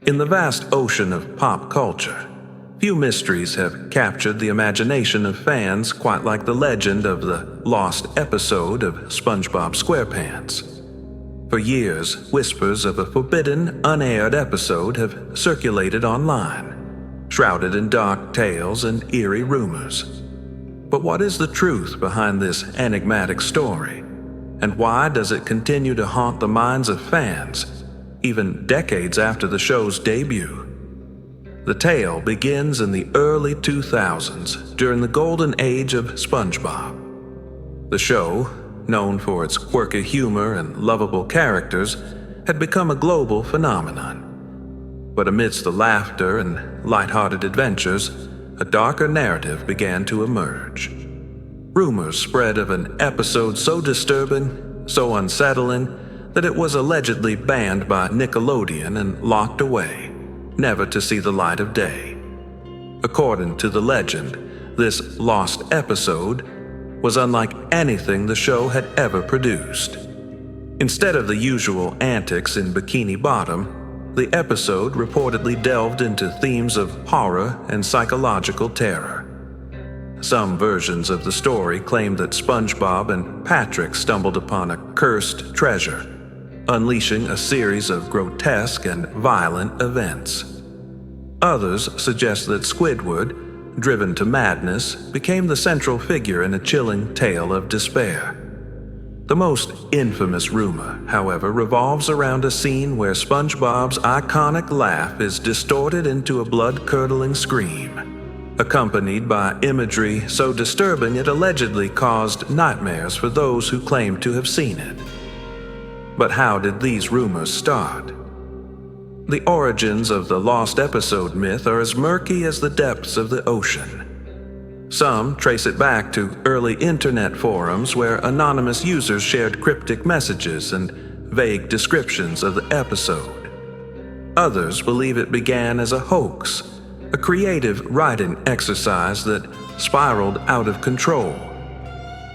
In the vast ocean of pop culture, few mysteries have captured the imagination of fans quite like the legend of the lost episode of SpongeBob SquarePants. For years, whispers of a forbidden, unaired episode have circulated online, shrouded in dark tales and eerie rumors. But what is the truth behind this enigmatic story? And why does it continue to haunt the minds of fans, even decades after the show's debut? The tale begins in the early 2000s, during the golden age of SpongeBob. The show, known for its quirky humor and lovable characters, had become a global phenomenon. But amidst the laughter and lighthearted adventures, a darker narrative began to emerge. Rumors spread of an episode so disturbing, so unsettling, that it was allegedly banned by Nickelodeon and locked away, never to see the light of day. According to the legend, this lost episode was unlike anything the show had ever produced. Instead of the usual antics in Bikini Bottom, the episode reportedly delved into themes of horror and psychological terror. Some versions of the story claim that SpongeBob and Patrick stumbled upon a cursed treasure, unleashing a series of grotesque and violent events. Others suggest that Squidward, driven to madness, became the central figure in a chilling tale of despair. The most infamous rumor, however, revolves around a scene where SpongeBob's iconic laugh is distorted into a blood-curdling scream, accompanied by imagery so disturbing it allegedly caused nightmares for those who claimed to have seen it. But how did these rumors start? The origins of the lost episode myth are as murky as the depths of the ocean. Some trace it back to early internet forums where anonymous users shared cryptic messages and vague descriptions of the episode. Others believe it began as a hoax, a creative writing exercise that spiraled out of control.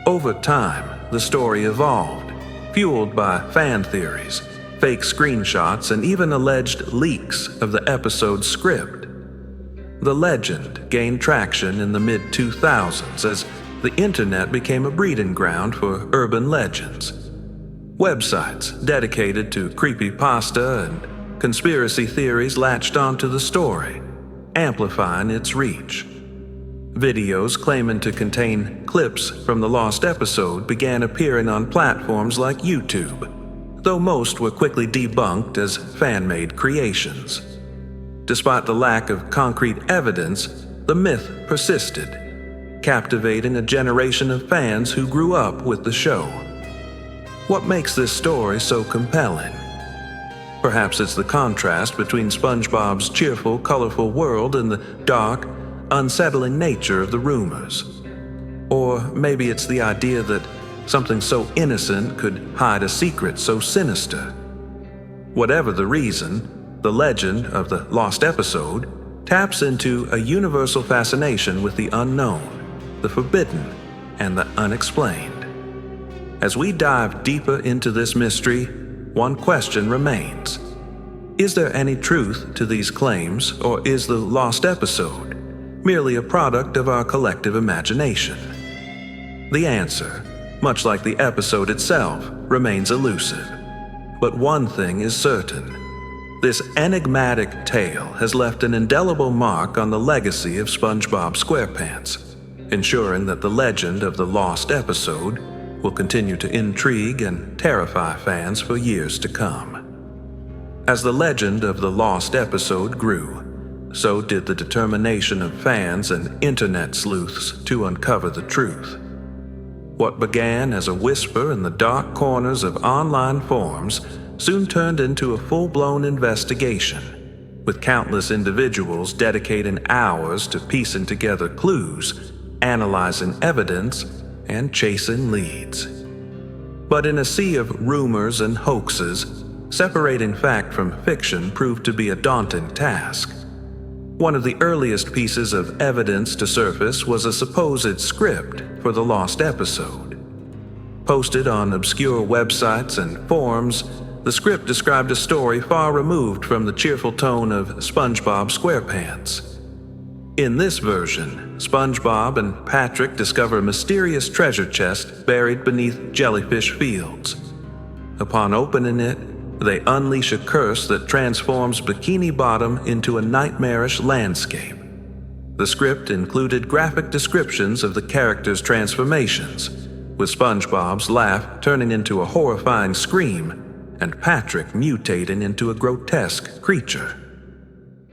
Over time, the story evolved, fueled by fan theories, fake screenshots, and even alleged leaks of the episode's script. The legend gained traction in the mid-2000s as the internet became a breeding ground for urban legends. Websites dedicated to creepypasta and conspiracy theories latched onto the story, amplifying its reach. Videos claiming to contain clips from the lost episode began appearing on platforms like YouTube, though most were quickly debunked as fan-made creations. Despite the lack of concrete evidence, the myth persisted, captivating a generation of fans who grew up with the show. What makes this story so compelling? Perhaps it's the contrast between SpongeBob's cheerful, colorful world and the dark, unsettling nature of the rumors. Or maybe it's the idea that something so innocent could hide a secret so sinister. Whatever the reason, the legend of the lost episode taps into a universal fascination with the unknown, the forbidden, and the unexplained. As we dive deeper into this mystery, one question remains. Is there any truth to these claims, or is the lost episode merely a product of our collective imagination? The answer, much like the episode itself, remains elusive. But one thing is certain. This enigmatic tale has left an indelible mark on the legacy of SpongeBob SquarePants, ensuring that the legend of the lost episode will continue to intrigue and terrify fans for years to come. As the legend of the lost episode grew, so did the determination of fans and internet sleuths to uncover the truth. What began as a whisper in the dark corners of online forums soon turned into a full-blown investigation, with countless individuals dedicating hours to piecing together clues, analyzing evidence, and chasing leads. But in a sea of rumors and hoaxes, separating fact from fiction proved to be a daunting task. One of the earliest pieces of evidence to surface was a supposed script for the lost episode. Posted on obscure websites and forums, the script described a story far removed from the cheerful tone of SpongeBob SquarePants. In this version, SpongeBob and Patrick discover a mysterious treasure chest buried beneath jellyfish fields. Upon opening it, they unleash a curse that transforms Bikini Bottom into a nightmarish landscape. The script included graphic descriptions of the characters' transformations, with SpongeBob's laugh turning into a horrifying scream and Patrick mutating into a grotesque creature.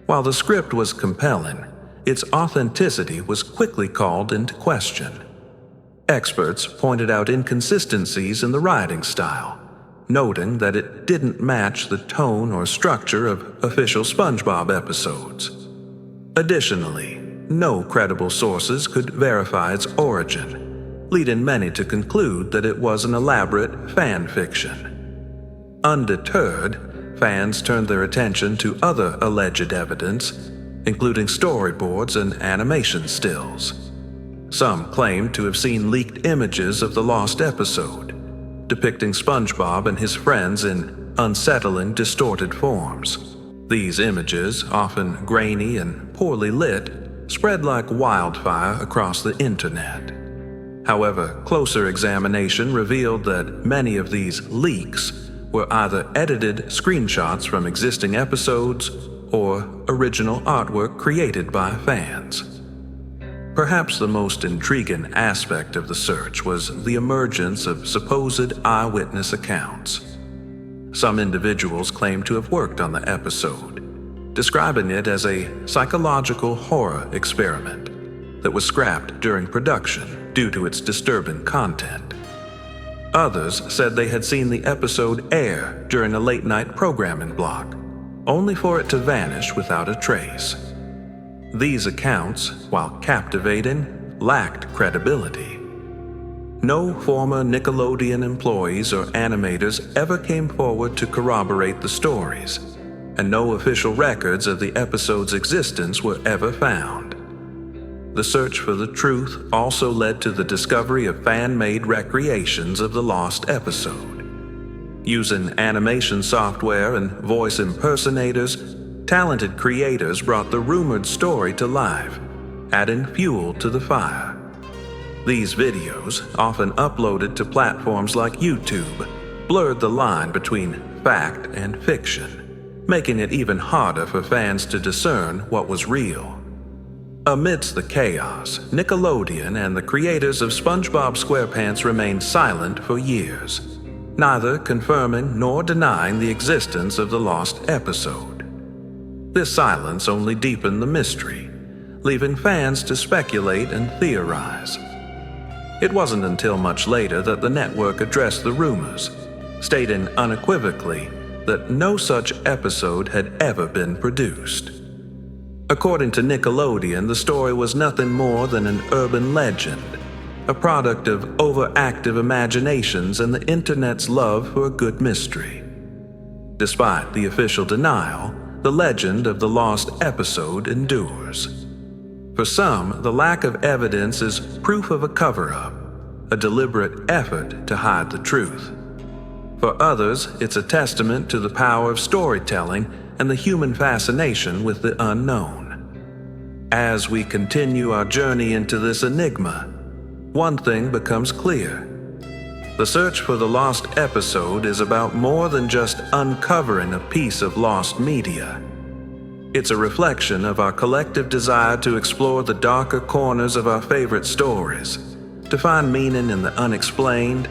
While the script was compelling, its authenticity was quickly called into question. Experts pointed out inconsistencies in the writing style, noting that it didn't match the tone or structure of official SpongeBob episodes. Additionally, no credible sources could verify its origin, leading many to conclude that it was an elaborate fan fiction. Undeterred, fans turned their attention to other alleged evidence, including storyboards and animation stills. Some claimed to have seen leaked images of the lost episode, depicting SpongeBob and his friends in unsettling, distorted forms. These images, often grainy and poorly lit, spread like wildfire across the internet. However, closer examination revealed that many of these leaks were either edited screenshots from existing episodes or original artwork created by fans. Perhaps the most intriguing aspect of the search was the emergence of supposed eyewitness accounts. Some individuals claimed to have worked on the episode, describing it as a psychological horror experiment that was scrapped during production due to its disturbing content. Others said they had seen the episode air during a late-night programming block, only for it to vanish without a trace. These accounts, while captivating, lacked credibility. No former Nickelodeon employees or animators ever came forward to corroborate the stories, and no official records of the episode's existence were ever found. The search for the truth also led to the discovery of fan-made recreations of the lost episode. Using animation software and voice impersonators, talented creators brought the rumored story to life, adding fuel to the fire. These videos, often uploaded to platforms like YouTube, blurred the line between fact and fiction, making it even harder for fans to discern what was real. Amidst the chaos, Nickelodeon and the creators of SpongeBob SquarePants remained silent for years, neither confirming nor denying the existence of the lost episode. This silence only deepened the mystery, leaving fans to speculate and theorize. It wasn't until much later that the network addressed the rumors, stating unequivocally that no such episode had ever been produced. According to Nickelodeon, the story was nothing more than an urban legend, a product of overactive imaginations and the internet's love for a good mystery. Despite the official denial, the legend of the lost episode endures. For some, the lack of evidence is proof of a cover-up, a deliberate effort to hide the truth. For others, it's a testament to the power of storytelling and the human fascination with the unknown. As we continue our journey into this enigma, one thing becomes clear. The search for the lost episode is about more than just uncovering a piece of lost media. It's a reflection of our collective desire to explore the darker corners of our favorite stories, to find meaning in the unexplained,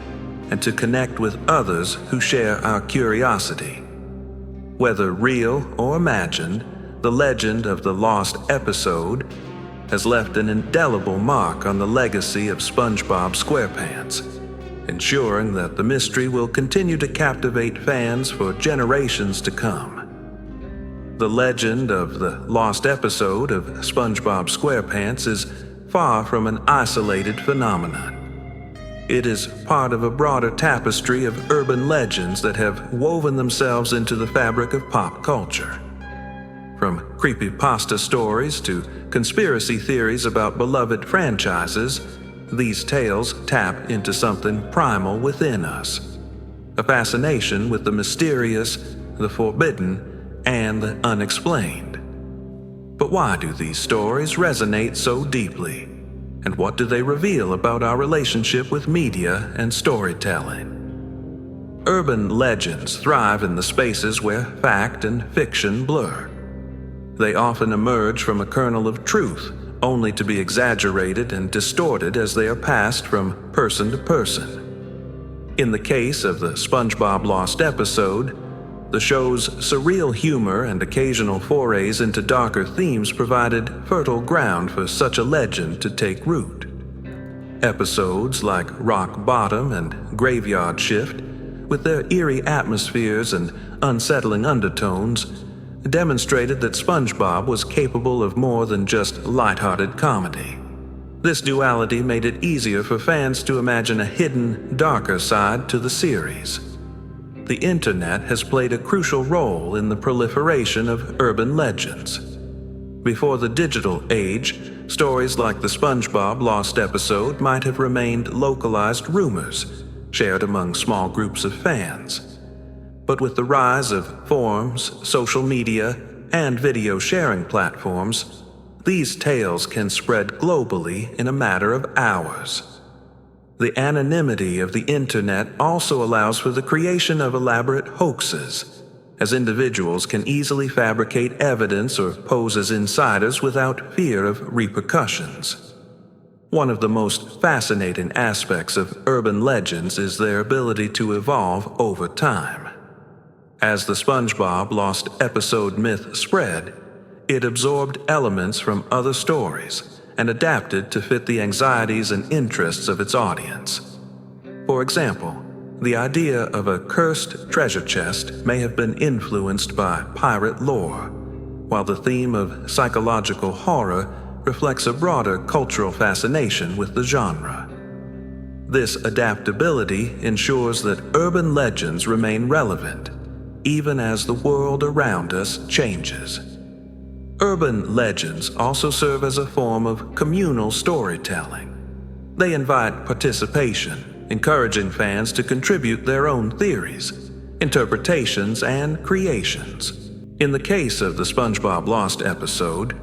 and to connect with others who share our curiosity. Whether real or imagined, the legend of the lost episode has left an indelible mark on the legacy of SpongeBob SquarePants, ensuring that the mystery will continue to captivate fans for generations to come. The legend of the lost episode of SpongeBob SquarePants is far from an isolated phenomenon. It is part of a broader tapestry of urban legends that have woven themselves into the fabric of pop culture. From creepypasta stories to conspiracy theories about beloved franchises, these tales tap into something primal within us, a fascination with the mysterious, the forbidden, and the unexplained. But why do these stories resonate so deeply? And what do they reveal about our relationship with media and storytelling? Urban legends thrive in the spaces where fact and fiction blur. They often emerge from a kernel of truth, only to be exaggerated and distorted as they are passed from person to person. In the case of the SpongeBob Lost episode, the show's surreal humor and occasional forays into darker themes provided fertile ground for such a legend to take root. Episodes like Rock Bottom and Graveyard Shift, with their eerie atmospheres and unsettling undertones, demonstrated that SpongeBob was capable of more than just lighthearted comedy. This duality made it easier for fans to imagine a hidden, darker side to the series. The internet has played a crucial role in the proliferation of urban legends. Before the digital age, stories like the SpongeBob Lost episode might have remained localized rumors, shared among small groups of fans. But with the rise of forums, social media, and video sharing platforms, these tales can spread globally in a matter of hours. The anonymity of the internet also allows for the creation of elaborate hoaxes, as individuals can easily fabricate evidence or pose as insiders without fear of repercussions. One of the most fascinating aspects of urban legends is their ability to evolve over time. As the SpongeBob Lost episode myth spread, it absorbed elements from other stories and adapted to fit the anxieties and interests of its audience. For example, the idea of a cursed treasure chest may have been influenced by pirate lore, while the theme of psychological horror reflects a broader cultural fascination with the genre. This adaptability ensures that urban legends remain relevant, even as the world around us changes. Urban legends also serve as a form of communal storytelling. They invite participation, encouraging fans to contribute their own theories, interpretations, and creations. In the case of the SpongeBob Lost episode,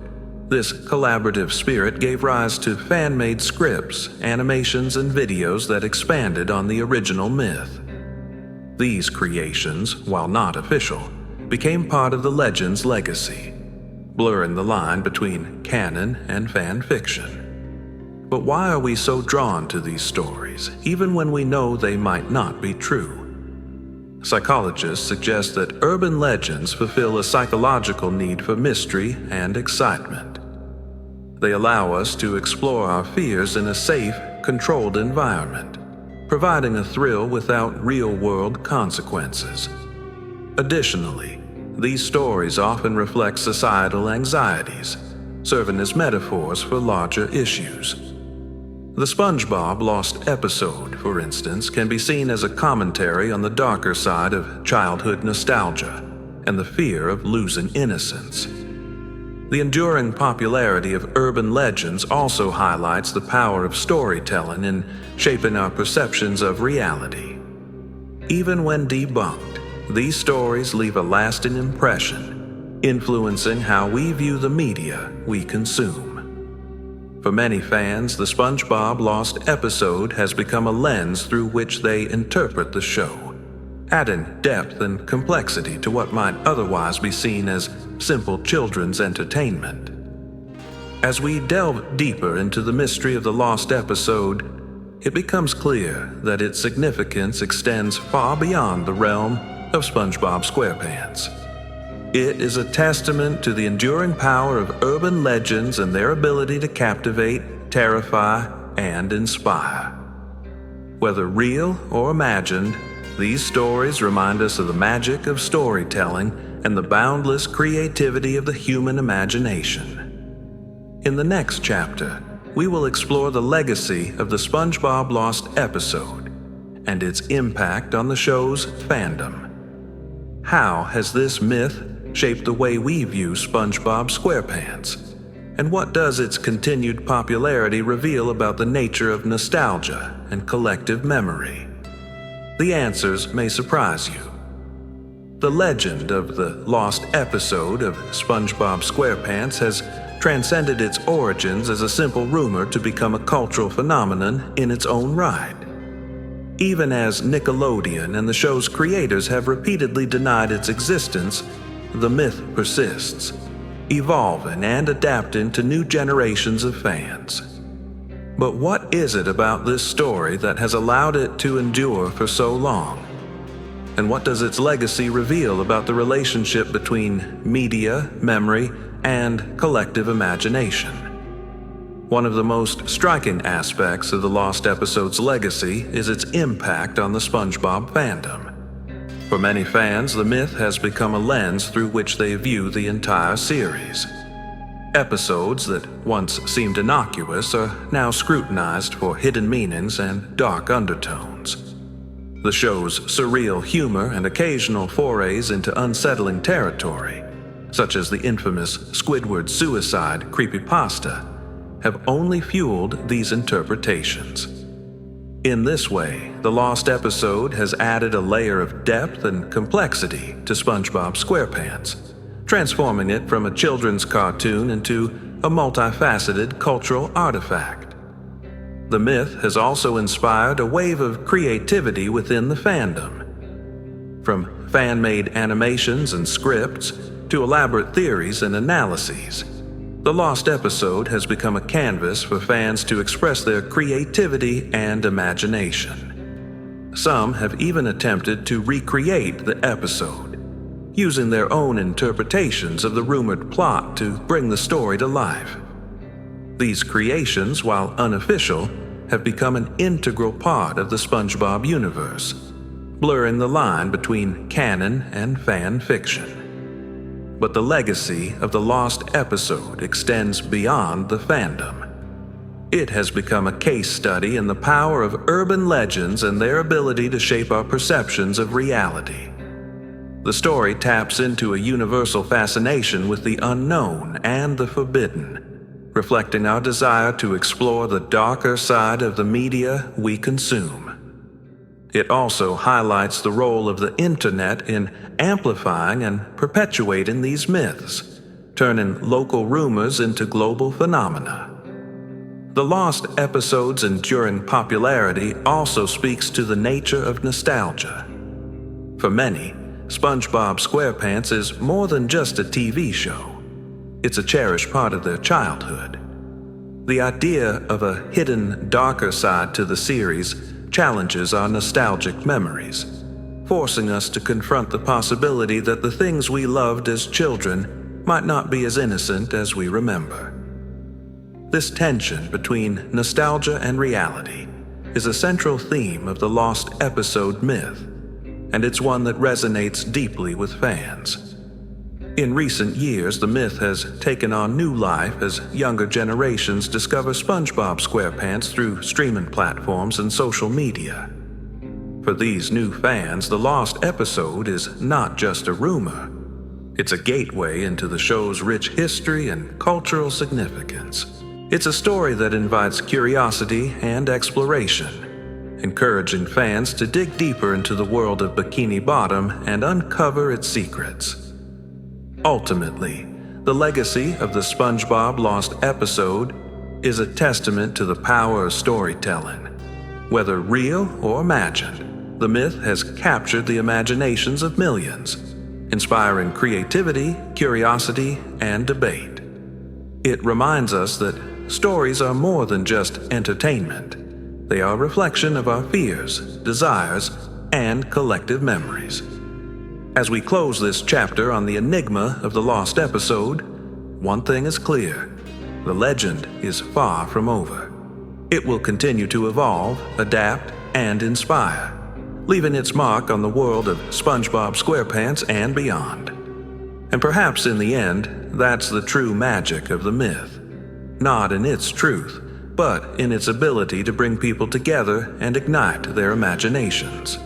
this collaborative spirit gave rise to fan-made scripts, animations, and videos that expanded on the original myth. These creations, while not official, became part of the legend's legacy, blurring the line between canon and fan fiction. But why are we so drawn to these stories, even when we know they might not be true? Psychologists suggest that urban legends fulfill a psychological need for mystery and excitement. They allow us to explore our fears in a safe, controlled environment, providing a thrill without real-world consequences. Additionally, these stories often reflect societal anxieties, serving as metaphors for larger issues. The SpongeBob Lost episode, for instance, can be seen as a commentary on the darker side of childhood nostalgia and the fear of losing innocence. The enduring popularity of urban legends also highlights the power of storytelling in shaping our perceptions of reality. Even when debunked, these stories leave a lasting impression, influencing how we view the media we consume. For many fans, the SpongeBob Lost episode has become a lens through which they interpret the show, adding depth and complexity to what might otherwise be seen as simple children's entertainment. As we delve deeper into the mystery of the Lost episode, it becomes clear that its significance extends far beyond the realm of SpongeBob SquarePants. It is a testament to the enduring power of urban legends and their ability to captivate, terrify, and inspire. Whether real or imagined, these stories remind us of the magic of storytelling and the boundless creativity of the human imagination. In the next chapter, we will explore the legacy of the SpongeBob Lost episode and its impact on the show's fandom. How has this myth shaped the way we view SpongeBob SquarePants? And what does its continued popularity reveal about the nature of nostalgia and collective memory? The answers may surprise you. The legend of the lost episode of SpongeBob SquarePants has transcended its origins as a simple rumor to become a cultural phenomenon in its own right. Even as Nickelodeon and the show's creators have repeatedly denied its existence, the myth persists, evolving and adapting to new generations of fans. But what is it about this story that has allowed it to endure for so long? And what does its legacy reveal about the relationship between media, memory, and collective imagination? One of the most striking aspects of the lost episode's legacy is its impact on the SpongeBob fandom. For many fans, the myth has become a lens through which they view the entire series. Episodes that once seemed innocuous are now scrutinized for hidden meanings and dark undertones. The show's surreal humor and occasional forays into unsettling territory, such as the infamous Squidward suicide creepypasta, have only fueled these interpretations. In this way, the lost episode has added a layer of depth and complexity to SpongeBob SquarePants, transforming it from a children's cartoon into a multifaceted cultural artifact. The myth has also inspired a wave of creativity within the fandom. From fan-made animations and scripts to elaborate theories and analyses, the lost episode has become a canvas for fans to express their creativity and imagination. Some have even attempted to recreate the episode, using their own interpretations of the rumored plot to bring the story to life. These creations, while unofficial, have become an integral part of the SpongeBob universe, blurring the line between canon and fan fiction. But the legacy of the lost episode extends beyond the fandom. It has become a case study in the power of urban legends and their ability to shape our perceptions of reality. The story taps into a universal fascination with the unknown and the forbidden, reflecting our desire to explore the darker side of the media we consume. It also highlights the role of the internet in amplifying and perpetuating these myths, turning local rumors into global phenomena. The lost episode's enduring popularity also speaks to the nature of nostalgia. For many, SpongeBob SquarePants is more than just a TV show. It's a cherished part of their childhood. The idea of a hidden, darker side to the series challenges our nostalgic memories, forcing us to confront the possibility that the things we loved as children might not be as innocent as we remember. This tension between nostalgia and reality is a central theme of the lost episode myth, and it's one that resonates deeply with fans. In recent years, the myth has taken on new life as younger generations discover SpongeBob SquarePants through streaming platforms and social media. For these new fans, the lost episode is not just a rumor. It's a gateway into the show's rich history and cultural significance. It's a story that invites curiosity and exploration, encouraging fans to dig deeper into the world of Bikini Bottom and uncover its secrets. Ultimately, the legacy of the SpongeBob lost episode is a testament to the power of storytelling. Whether real or imagined, the myth has captured the imaginations of millions, inspiring creativity, curiosity, and debate. It reminds us that stories are more than just entertainment. They are a reflection of our fears, desires, and collective memories. As we close this chapter on the enigma of the lost episode, one thing is clear: the legend is far from over. It will continue to evolve, adapt, and inspire, leaving its mark on the world of SpongeBob SquarePants and beyond. And perhaps in the end, that's the true magic of the myth. Not in its truth, but in its ability to bring people together and ignite their imaginations.